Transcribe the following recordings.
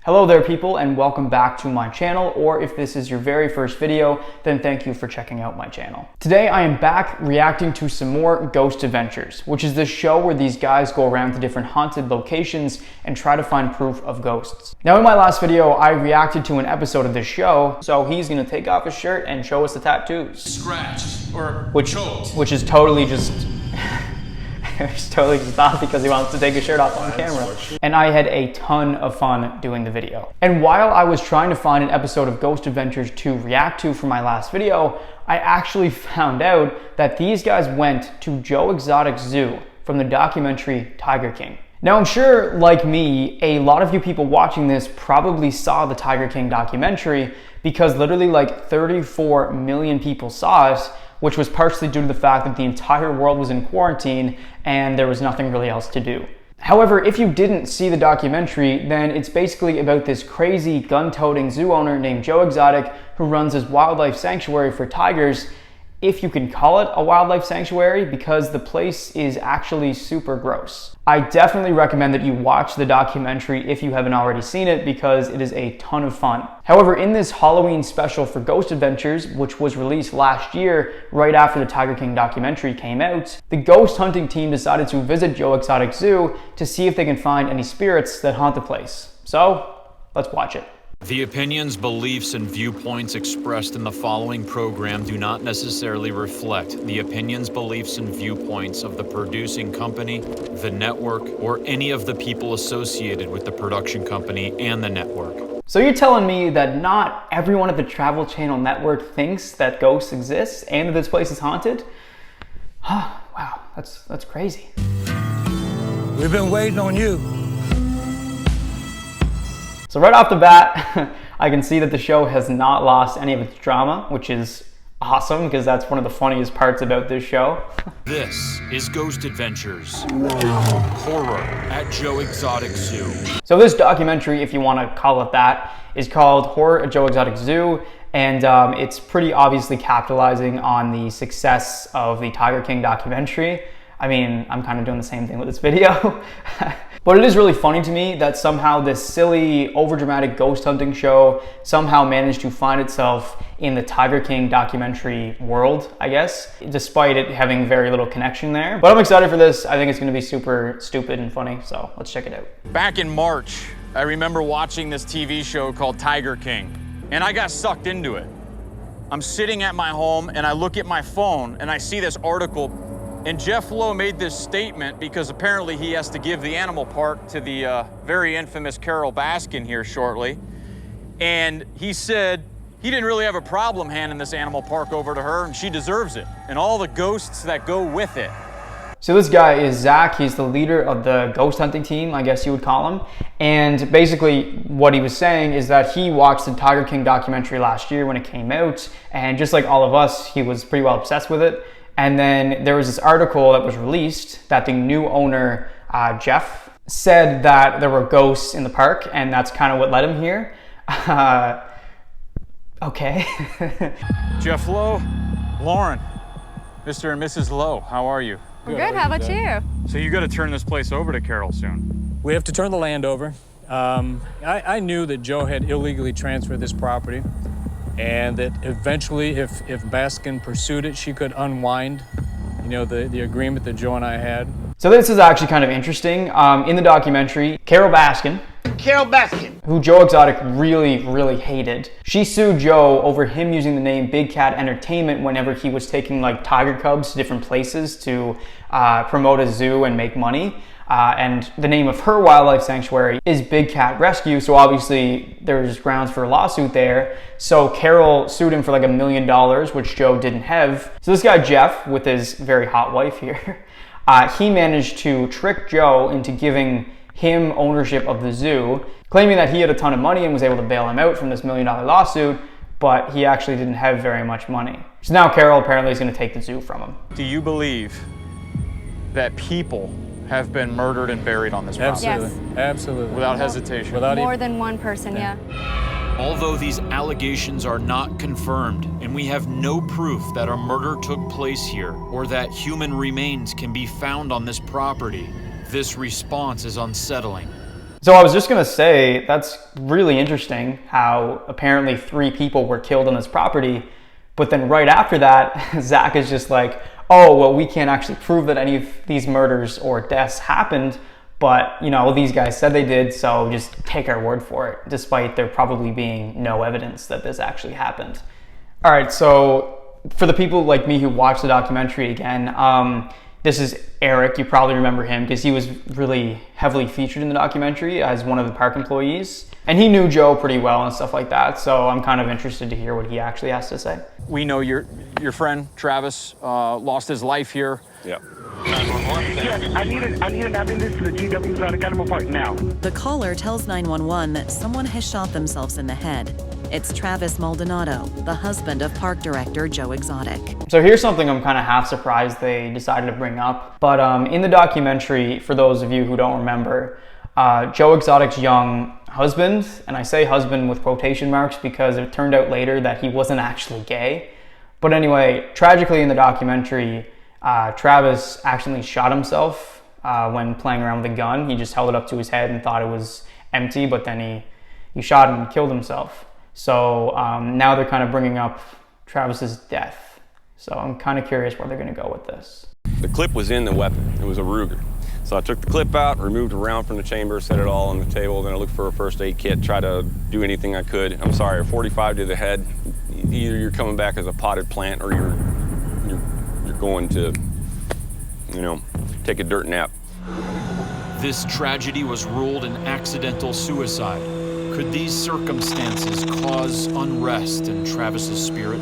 Hello there people, and welcome back to my channel, or if this is your very first video, then thank you for checking out my channel. Today I am back reacting to some more Ghost Adventures, which is this show where these guys go around to different haunted locations and try to find proof of ghosts. Now in my last video, I reacted to an episode of this show, so he's gonna take off his shirt and show us the tattoos. Scratched or choked. Which is totally just... It's totally just not because he wants to take his shirt off on camera. And I had a ton of fun doing the video. And while I was trying to find an episode of Ghost Adventures to react to for my last video, I actually found out that these guys went to Joe Exotic Zoo from the documentary Tiger King. Now I'm sure, like me, a lot of you people watching this probably saw the Tiger King documentary because literally like 34 million people saw it, which was partially due to the fact that the entire world was in quarantine and there was nothing really else to do. However, if you didn't see the documentary, then it's basically about this crazy gun-toting zoo owner named Joe Exotic who runs his wildlife sanctuary for tigers, if you can call it a wildlife sanctuary, because the place is actually super gross. I definitely recommend that you watch the documentary if you haven't already seen it, because it is a ton of fun. However, in this Halloween special for Ghost Adventures, which was released last year right after the Tiger King documentary came out, the ghost hunting team decided to visit Joe Exotic Zoo to see if they can find any spirits that haunt the place. So, let's watch it. The opinions, beliefs, and viewpoints expressed in the following program do not necessarily reflect the opinions, beliefs, and viewpoints of the producing company, the network, or any of the people associated with the production company and the network. So you're telling me that not everyone at the Travel Channel network thinks that ghosts exist and that this place is haunted? Wow, that's crazy. We've been waiting on you. So right off the bat, I can see that the show has not lost any of its drama, which is awesome because that's one of the funniest parts about this show. This is Ghost Adventures, horror at Joe Exotic Zoo. So this documentary, if you want to call it that, is called Horror at Joe Exotic Zoo, and it's pretty obviously capitalizing on the success of the Tiger King documentary. I mean, I'm kind of doing the same thing with this video. But it is really funny to me that somehow this silly, overdramatic ghost hunting show somehow managed to find itself in the Tiger King documentary world, I guess, despite it having very little connection there. But I'm excited for this. I think it's going to be super stupid and funny, so let's check it out. Back in March, I remember watching this TV show called Tiger King, and I got sucked into it. I'm sitting at my home, and I look at my phone, and I see this article. And Jeff Lowe made this statement because apparently he has to give the animal park to the very infamous Carol Baskin here shortly. And he said he didn't really have a problem handing this animal park over to her, and she deserves it, and all the ghosts that go with it. So this guy is Zach. He's the leader of the ghost hunting team, I guess you would call him. And basically what he was saying is that he watched the Tiger King documentary last year when it came out, and just like all of us, he was pretty well obsessed with it. And then there was this article that was released that the new owner, Jeff, said that there were ghosts in the park, and that's kind of what led him here. Okay. Jeff Lowe, Lauren, Mr. and Mrs. Lowe, how are you? We're good, how about you? So you got to turn this place over to Carol soon. We have to turn the land over. I knew that Joe had illegally transferred this property, and that eventually, if Baskin pursued it, she could unwind, you know, the agreement that Joe and I had. So this is actually kind of interesting. In the documentary, Carol Baskin, who Joe Exotic really hated, she sued Joe over him using the name Big Cat Entertainment whenever he was taking like tiger cubs to different places to promote a zoo and make money. And the name of her wildlife sanctuary is Big Cat Rescue, so obviously there's grounds for a lawsuit there. So Carol sued him for like $1 million, which Joe didn't have. So this guy Jeff, with his very hot wife here, he managed to trick Joe into giving him ownership of the zoo, claiming that he had a ton of money and was able to bail him out from this $1 million lawsuit, but he actually didn't have very much money. So now Carol apparently is going to take the zoo from him. Do you believe that people have been murdered and buried on this property? Absolutely, Yes. absolutely. Without hesitation? Without More even, than one person, yeah. Although these allegations are not confirmed, and we have no proof that a murder took place here or that human remains can be found on this property, this response is unsettling. So I was just gonna say, that's really interesting how apparently 3 people were killed on this property, but then right after that, Zach is just like, oh, well, we can't actually prove that any of these murders or deaths happened, but, you know, these guys said they did, so just take our word for it, despite there probably being no evidence that this actually happened. All right, so for the people like me who watched the documentary again, this is Eric. You probably remember him because he was really heavily featured in the documentary as one of the park employees. And he knew Joe pretty well and stuff like that, so I'm kind of interested to hear what he actually has to say. We know your friend, Travis, lost his life here. Yeah. Yes, I need an ambulance to the GW's out of Animal Park now. The caller tells 911 that someone has shot themselves in the head. It's Travis Maldonado, the husband of park director Joe Exotic. So here's something I'm kind of half surprised they decided to bring up. But in the documentary, for those of you who don't remember, Joe Exotic's young husband, and I say husband with quotation marks because it turned out later that he wasn't actually gay. But anyway, tragically in the documentary, Travis accidentally shot himself when playing around with a gun. He just held it up to his head and thought it was empty, but then he shot and killed himself. So now they're kind of bringing up Travis's death. So I'm kind of curious where they're going to go with this. The clip was in the weapon. It was a Ruger. So I took the clip out, removed a round from the chamber, set it all on the table, then I looked for a first aid kit, tried to do anything I could. I'm sorry, a 45 to the head, either you're coming back as a potted plant or you're going to, you know, take a dirt nap. This tragedy was ruled an accidental suicide. Could these circumstances cause unrest in Travis's spirit?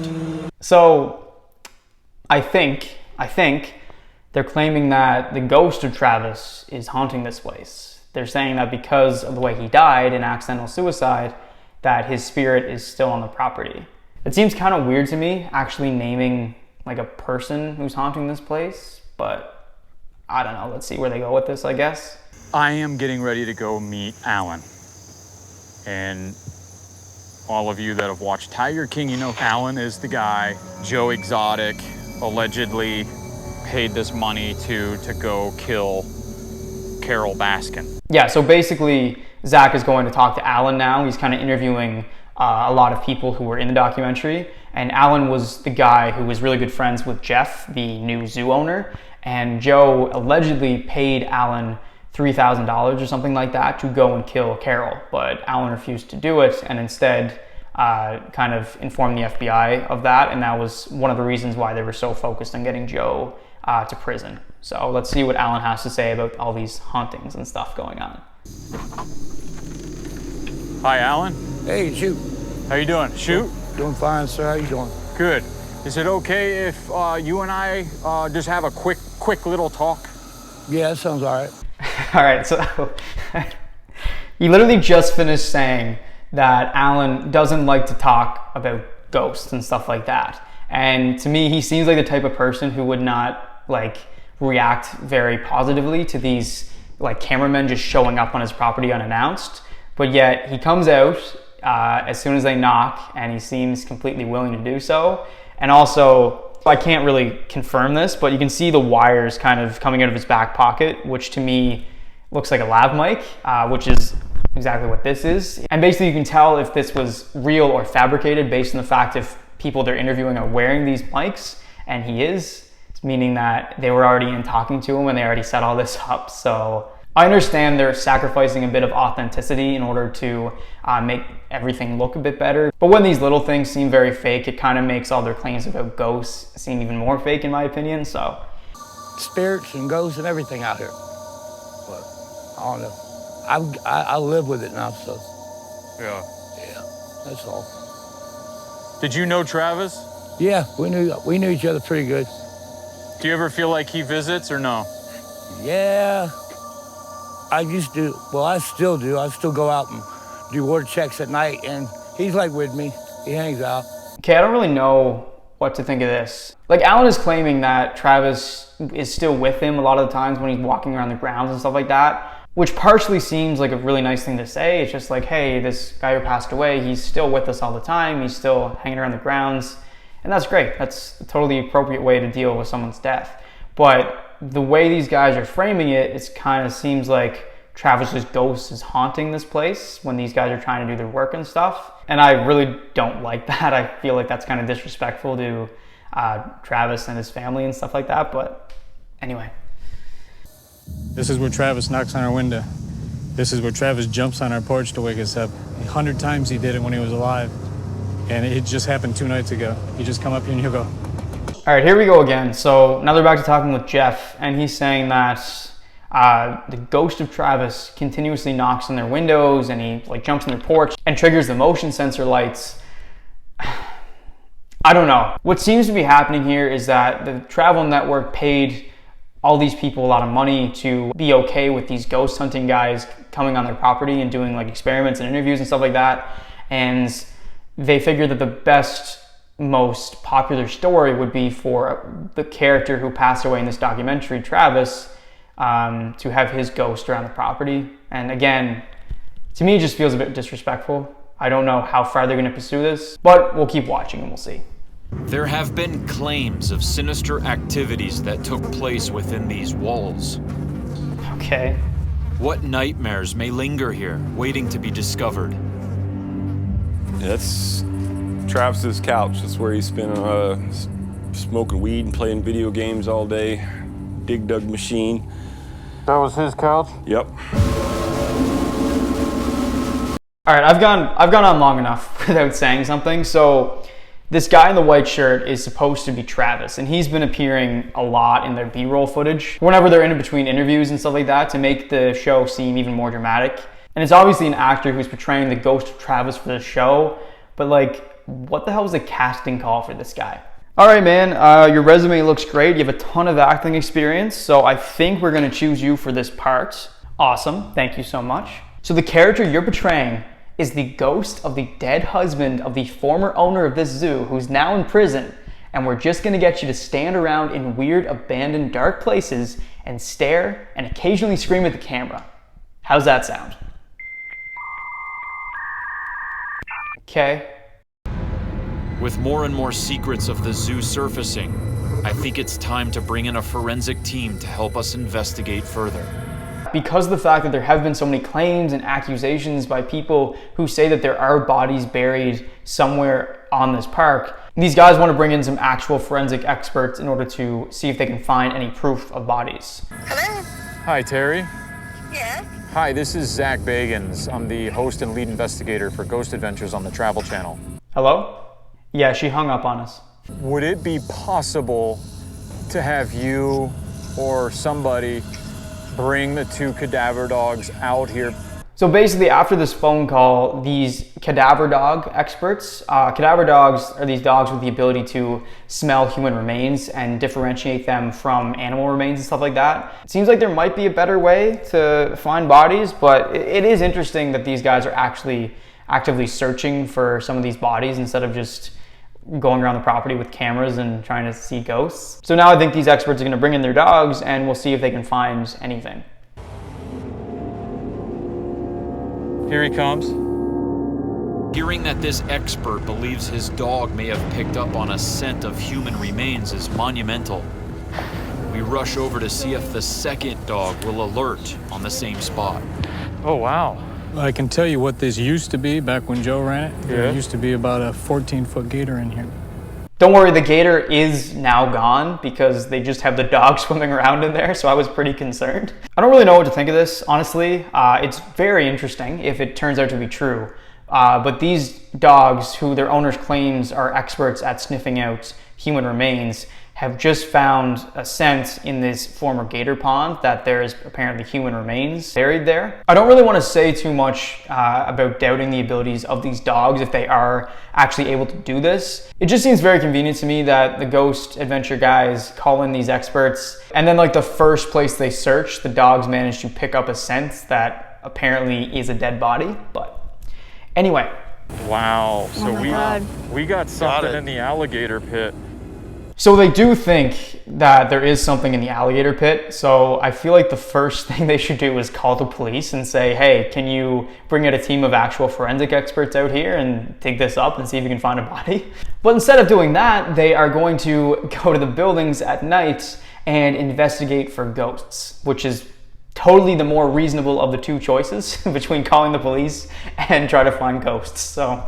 So I think they're claiming that the ghost of Travis is haunting this place. They're saying that because of the way he died in accidental suicide, that his spirit is still on the property. It seems kind of weird to me actually naming like a person who's haunting this place, but I don't know. Let's see where they go with this, I guess. I am getting ready to go meet Alan. And all of you that have watched Tiger King, you know Alan is the guy Joe Exotic allegedly paid this money to go kill Carol Baskin. Yeah, so basically Zach is going to talk to Alan now. He's kind of interviewing a lot of people who were in the documentary, and Alan was the guy who was really good friends with Jeff, the new zoo owner, and Joe allegedly paid Alan $3,000 or something like that to go and kill Carol, but Alan refused to do it and instead kind of informed the FBI of that, and that was one of the reasons why they were so focused on getting Joe to prison. So let's see what Alan has to say about all these hauntings and stuff going on. Hi, Alan. Hey, shoot. How you doing? Shoot? Doing fine, sir. How you doing? Good. Is it okay if you and I just have a quick little talk? Yeah, that sounds all right. All right, so he literally just finished saying that Alan doesn't like to talk about ghosts and stuff like that. And to me, he seems like the type of person who would not like react very positively to these like cameramen just showing up on his property unannounced. But yet he comes out as soon as they knock, and he seems completely willing to do so. And also, I can't really confirm this, but you can see the wires kind of coming out of his back pocket, which to me looks like a lav mic, which is exactly what this is. And basically you can tell if this was real or fabricated based on the fact if people they're interviewing are wearing these mics, and he is, meaning that they were already in talking to him and they already set all this up. So I understand they're sacrificing a bit of authenticity in order to make everything look a bit better. But when these little things seem very fake, it kind of makes all their claims about ghosts seem even more fake in my opinion, so. Spirits and ghosts and everything out here. But I don't know. I live with it now, so. Yeah. Yeah, that's all. Did you know Travis? Yeah, we knew each other pretty good. Do you ever feel like he visits or no? Yeah. I used to, well, I still do. I still go out and do water checks at night, and he's like with me. He hangs out. Okay, I don't really know what to think of this. Like, Alan is claiming that Travis is still with him a lot of the times when he's walking around the grounds and stuff like that, which partially seems like a really nice thing to say. It's just like, hey, this guy who passed away, he's still with us all the time. He's still hanging around the grounds, and that's great. That's a totally appropriate way to deal with someone's death. But the way these guys are framing it, it kind of seems like Travis's ghost is haunting this place when these guys are trying to do their work and stuff. And I really don't like that. I feel like that's kind of disrespectful to Travis and his family and stuff like that. But anyway. This is where Travis knocks on our window. This is where Travis jumps on our porch to wake us up. 100 times he did it when he was alive. And it just happened 2 nights ago. You just come up here and he'll go. All right, here we go again. So now they're back to talking with Jeff, and he's saying that the ghost of Travis continuously knocks on their windows, and he like jumps on their porch and triggers the motion sensor lights. I don't know. What seems to be happening here is that the travel network paid all these people a lot of money to be okay with these ghost hunting guys coming on their property and doing like experiments and interviews and stuff like that. And they figured that the best, most popular story would be for the character who passed away in this documentary, Travis, to have his ghost around the property. And again, to me, it just feels a bit disrespectful. I don't know how far they're going to pursue this, but we'll keep watching and we'll see. There have been claims of sinister activities that took place within these walls. Okay. What nightmares may linger here, waiting to be discovered? That's Travis's couch. That's where he's been smoking weed and playing video games all day. Dig dug machine. That was his couch? Yep. All right, I've gone on long enough without saying something. So this guy in the white shirt is supposed to be Travis, and he's been appearing a lot in their B-roll footage whenever they're in between interviews and stuff like that to make the show seem even more dramatic. And it's obviously an actor who's portraying the ghost of Travis for the show, but like, what the hell was the casting call for this guy? All right, man, your resume looks great. You have a ton of acting experience, so I think we're gonna choose you for this part. Awesome, thank you so much. So the character you're portraying is the ghost of the dead husband of the former owner of this zoo who's now in prison, and we're just gonna get you to stand around in weird, abandoned, dark places and stare and occasionally scream at the camera. How's that sound? Okay. With more and more secrets of the zoo surfacing, I think it's time to bring in a forensic team to help us investigate further. Because of the fact that there have been so many claims and accusations by people who say that there are bodies buried somewhere on this park, these guys want to bring in some actual forensic experts in order to see if they can find any proof of bodies. Hello? Hi, Terry. Yes? Hi, this is Zach Bagans. I'm the host and lead investigator for Ghost Adventures on the Travel Channel. Hello? Yeah, she hung up on us. Would it be possible to have you or somebody bring the 2 cadaver dogs out here? So basically, after this phone call, these cadaver dog experts, cadaver dogs are these dogs with the ability to smell human remains and differentiate them from animal remains and stuff like that. It seems like there might be a better way to find bodies, but it is interesting that these guys are actually actively searching for some of these bodies instead of just going around the property with cameras and trying to see ghosts. So now I think these experts are going to bring in their dogs and we'll see if they can find anything. Here he comes. Hearing that this expert believes his dog may have picked up on a scent of human remains is monumental. We rush over to see if the second dog will alert on the same spot. Oh, wow. I can tell you what this used to be back when Joe ran it. Yeah. There used to be about a 14-foot gator in here. Don't worry, the gator is now gone because they just have the dog swimming around in there, so I was pretty concerned. I don't really know what to think of this, honestly. It's very interesting if it turns out to be true. But these dogs, who their owners claims are experts at sniffing out human remains, have just found a scent in this former gator pond that there is apparently human remains buried there. I don't really want to say too much about doubting the abilities of these dogs if they are actually able to do this. It just seems very convenient to me that the Ghost Adventure guys call in these experts, and then like the first place they search, the dogs manage to pick up a scent that apparently is a dead body. But anyway. Wow, so God. we got something in the alligator pit. So they do think that there is something in the alligator pit, so I feel like the first thing they should do is call the police and say, hey, can you bring out a team of actual forensic experts out here and dig this up and see if you can find a body? But instead of doing that, they are going to go to the buildings at night and investigate for ghosts, which is totally the more reasonable of the two choices between calling the police and try to find ghosts. So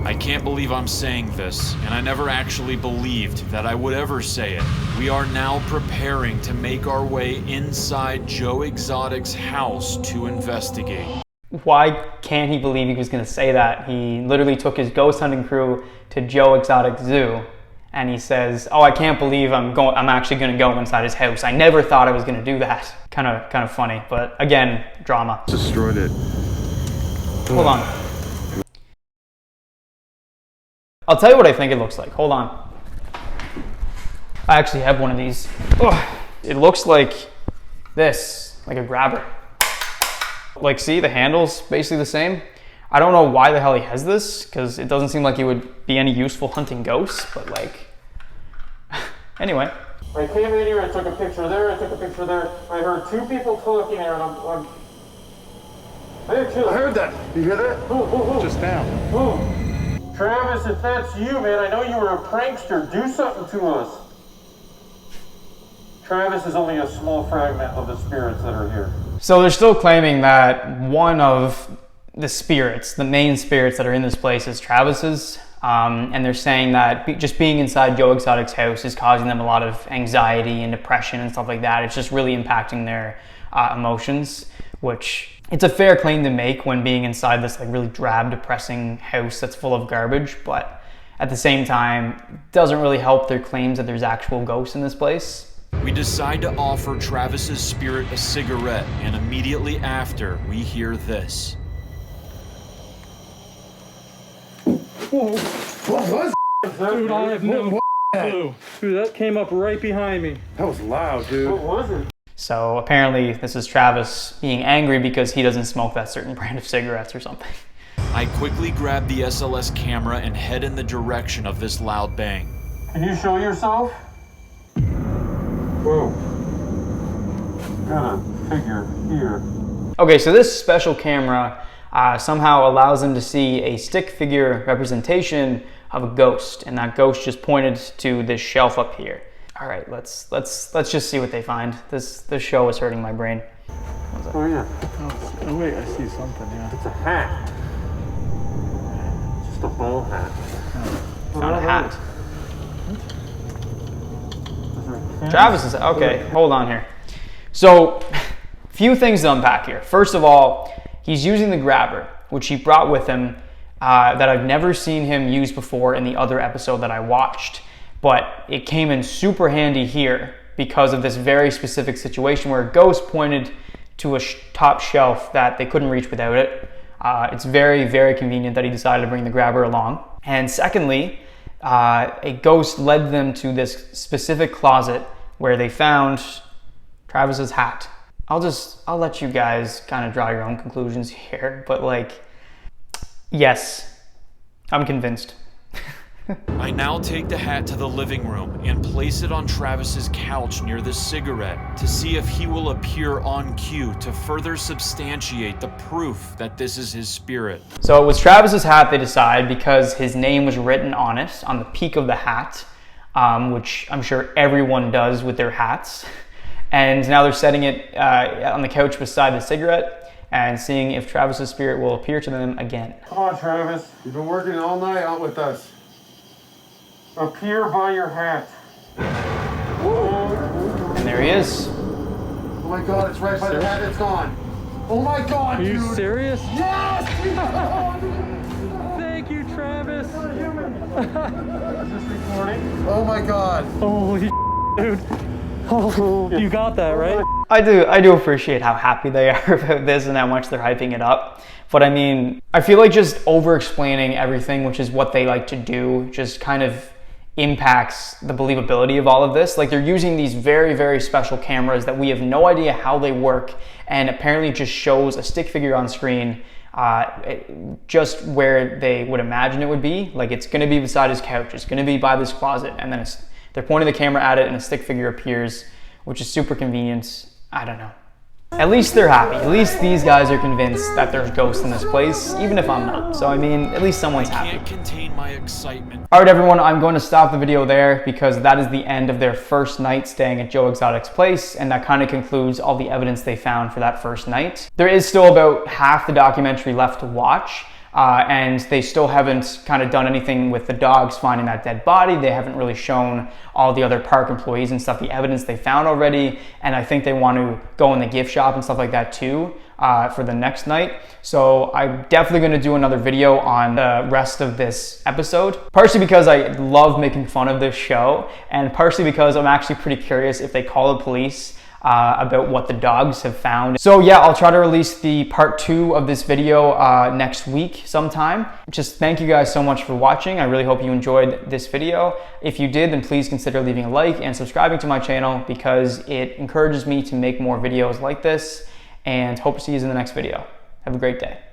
I can't believe I'm saying this, and I never actually believed that I would ever say it. We are now preparing to make our way inside Joe Exotic's house to investigate. why can't he believe he was going to say that? He literally took his ghost hunting crew to Joe Exotic Zoo, and he says, "Oh, I can't believe I'm actually going to go inside his house. I never thought I was going to do that." Kind of funny, but again, drama. Destroyed it. Hold on. I'll tell you what I think it looks like. Hold on. I actually have one of these. Ugh. It looks like this, like a grabber. Like, see, the handle's basically the same. I don't know why the hell he has this, because it doesn't seem like he would be any useful hunting ghosts, but like, anyway. I came in here, I took a picture there, I took a picture there. I heard two people talking there, and I'm hey, chill. I heard that. You hear that? Who? Just now. Who? Travis, if that's you, man, I know you were a prankster. Do something to us. Travis is only a small fragment of the spirits that are here. So they're still claiming that one of the spirits, the main spirits that are in this place, is Travis's. And they're saying that just being inside Joe Exotic's house is causing them a lot of anxiety and depression and stuff like that. It's just really impacting their emotions, which it's a fair claim to make when being inside this like really drab, depressing house that's full of garbage. But at the same time, doesn't really help their claims that there's actual ghosts in this place. We decide to offer Travis's spirit a cigarette, and immediately after, we hear this. What was Dude, I have no clue. Dude, that came up right behind me. that? Was loud, dude. What was it? So apparently this is Travis being angry because he doesn't smoke that certain brand of cigarettes or something. I quickly grab the SLS camera and head in the direction of this loud bang. Can you show yourself? Whoa. Got a figure here. Okay, so this special camera somehow allows them to see a stick figure representation of a ghost, and that ghost just pointed to this shelf up here. All right, let's just see what they find. This show is hurting my brain. Oh yeah. Oh wait, I see something. Yeah. It's a hat. Just a ball hat. Found a hat. Travis is okay. Hold on here. So, few things to unpack here. First of all, he's using the grabber, which he brought with him, that I've never seen him use before in the other episode that I watched. But it came in super handy here because of this very specific situation where a ghost pointed to a top shelf that they couldn't reach without it. It's very, very convenient that he decided to bring the grabber along. And secondly, a ghost led them to this specific closet where they found Travis's hat. I'll let you guys kind of draw your own conclusions here, but like, yes, I'm convinced. I now take the hat to the living room and place it on Travis's couch near the cigarette to see if he will appear on cue to further substantiate the proof that this is his spirit. So it was Travis's hat, they decide, because his name was written on it, on the peak of the hat, which I'm sure everyone does with their hats. And now they're setting it on the couch beside the cigarette and seeing if Travis's spirit will appear to them again. Come on, Travis. You've been working all night out with us. Appear by your hat. And there he is. Oh my God, it's right by the hat. It's gone. Oh my God, Are you dude. serious? Yes! Thank you, Travis. Is this recording? Oh my God. Holy dude. Oh, you got that, right? I do appreciate how happy they are about this and how much they're hyping it up. But I mean, I feel like just over-explaining everything, which is what they like to do, just kind of impacts the believability of all of this. Like, they're using these very, very special cameras that we have no idea how they work, and apparently just shows a stick figure on screen just where they would imagine it would be. Like, it's going to be beside his couch, it's going to be by this closet, and then they're pointing the camera at it and a stick figure appears, which is super convenient. I don't know. At least they're happy. At least these guys are convinced that there's ghosts in this place, even if I'm not. So I mean, at least someone's happy. Can't contain my excitement. All right, everyone, I'm going to stop the video there because that is the end of their first night staying at Joe Exotic's place, and that kind of concludes all the evidence they found for that first night. There is still about half the documentary left to watch. And they still haven't kind of done anything with the dogs finding that dead body. They haven't really shown all the other park employees and stuff, the evidence they found already. And I think they want to go in the gift shop and stuff like that too for the next night. So I'm definitely going to do another video on the rest of this episode. Partially because I love making fun of this show, and partially because I'm actually pretty curious if they call the police about what the dogs have found. So yeah, I'll try to release the part 2 of this video next week sometime. Just thank you guys so much for watching. I really hope you enjoyed this video. If you did, then please consider leaving a like and subscribing to my channel because it encourages me to make more videos like this, and hope to see you in the next video. Have a great day.